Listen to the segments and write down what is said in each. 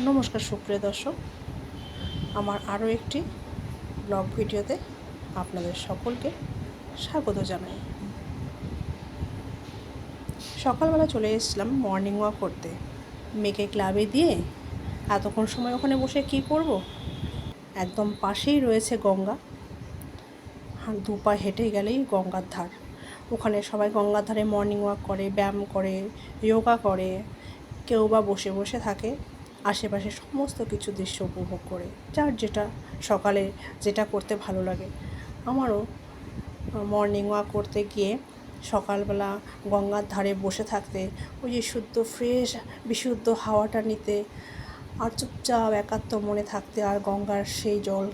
নমস্কার সুপ্রিয় দর্শক, আমার আরও একটি ব্লগ ভিডিওতে আপনাদের সকলকে স্বাগত জানাই। সকালবেলা চলে এসেছিলাম মর্নিং ওয়াক করতে। মেয়েকে ক্লাবে দিয়ে এতক্ষণ সময় ওখানে বসে কি করব। একদম পাশেই রয়েছে গঙ্গা, দু পা হেঁটে গেলেই গঙ্গার ধার। ওখানে সবাই গঙ্গার ধারে মর্নিং ওয়াক করে, ব্যায়াম করে, যোগা করে, কেউ বা বসে বসে থাকে, আশেপাশে সমস্ত কিছু দৃশ্য উপভোগ করে, যার যেটা সকালে যেটা করতে ভালো লাগে। আমারও মর্নিং ওয়াক করতে গিয়ে সকালবেলা গঙ্গার ধারে বসে থাকতে, ওই যে শুদ্ধ ফ্রেশ বিশুদ্ধ হাওয়াটা নিতে, আর চুপচাপ একাত্ম মনে থাকতে, আর গঙ্গার সেই জল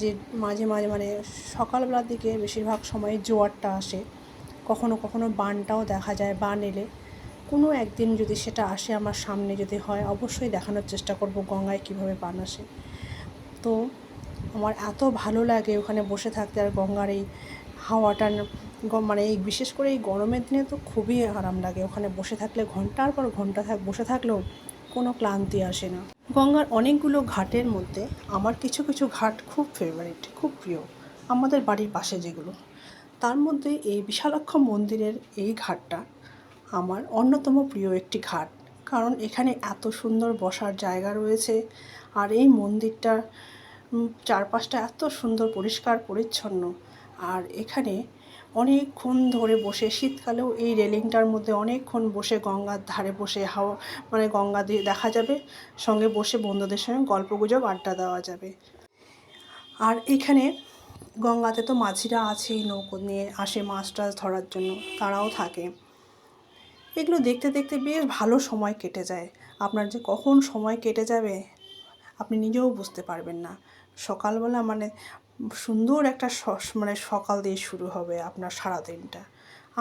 যে মাঝে মাঝে মানে সকালবেলার দিকে বেশিরভাগ সময় জোয়ারটা আসে, কখনো কখনো বানটাও দেখা যায়। বান এলে কোনো একদিন যদি সেটা আসে আমার সামনে, যদি হয়, অবশ্যই দেখানোর চেষ্টা করব গঙ্গায় কীভাবে বান আসে। তো আমার এত ভালো লাগে ওখানে বসে থাকতে, আর গঙ্গার এই হাওয়াটা মানে এই বিশেষ করে এই গরমের দিনে তো খুবই আরাম লাগে। ওখানে বসে থাকলে ঘন্টার পর ঘন্টা বসে থাকলেও কোনো ক্লান্তি আসে না। গঙ্গার অনেকগুলো ঘাটের মধ্যে আমার কিছু কিছু ঘাট খুব ফেভারিট, খুব প্রিয়, আমাদের বাড়ির পাশে যেগুলো, তার মধ্যে এই বিশালাক্ষ মন্দিরের এই ঘাটটা আমার অন্যতম প্রিয় একটি ঘাট। কারণ এখানে এত সুন্দর বসার জায়গা রয়েছে, আর এই মন্দিরটা চারপাশটা এত সুন্দর পরিষ্কার পরিচ্ছন্ন। আর এখানে অনেকক্ষণ ধরে বসে, শীতকালেও এই রেলিংটার মধ্যে অনেকক্ষণ বসে গঙ্গার ধারে বসে হাওয়া মানে গঙ্গা দিয়ে দেখা যাবে, সঙ্গে বসে বন্ধুদের সঙ্গে গল্পগুজব আড্ডা দেওয়া যাবে। আর এখানে গঙ্গাতে তো মাঝিরা আছেই, নৌকো নিয়ে আসে মাছ টাছ ধরার জন্য, তারাও থাকে। এগুলো দেখতে দেখতে বেশ ভালো সময় কেটে যায়। আপনার যে কখন সময় কেটে যাবে আপনি নিজেও বুঝতে পারবেন না। সকালবেলা মানে সুন্দর একটা মানে সকাল দিয়ে শুরু হবে আপনার সারাদিনটা।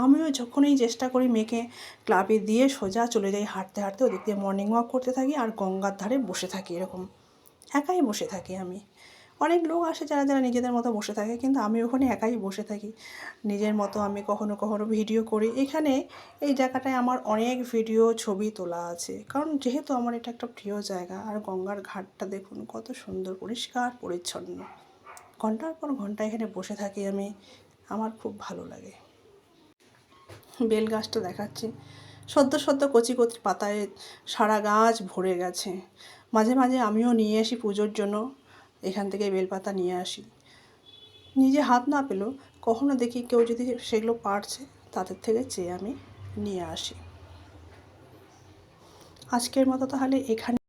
আমিও যখনই চেষ্টা করি মেয়েকে ক্লাবে দিয়ে সোজা চলে যাই হাঁটতে হাঁটতে, ওদিক দিয়ে মর্নিং ওয়াক করতে থাকি, আর গঙ্গার ধারে বসে থাকি। এরকম একাই বসে থাকি আমি। অনেক লোক আসে যারা যারা নিজেদের মতো বসে থাকে, কিন্তু আমি ওখানে একাই বসে থাকি নিজের মতো। আমি কখনো কখনো ভিডিও করি। এখানে এই জায়গাটায় আমার অনেক ভিডিও ছবি তোলা আছে, কারণ যেহেতু আমার এটা একটা প্রিয় জায়গা। আর গঙ্গার ঘাটটা দেখুন কত সুন্দর পরিষ্কার পরিচ্ছন্ন। ঘন্টার পর ঘন্টা এখানে বসে থাকি আমি, আমার খুব ভালো লাগে। বেল গাছটা দেখাচ্ছি, সদ্য সদ্য কচি কচি পাতায় সারা গাছ ভরে গেছে। মাঝে মাঝে আমিও নিয়ে আসি পুজোর জন্য, এখান থেকে বেলপাতা নিয়ে আসি। নিজে হাত না পেলেও কখনো দেখি কেউ যদি সেগুলো পারছে, তাদের থেকে চেয়ে আমি নিয়ে আসি। আজকের মতো তাহলে এখানে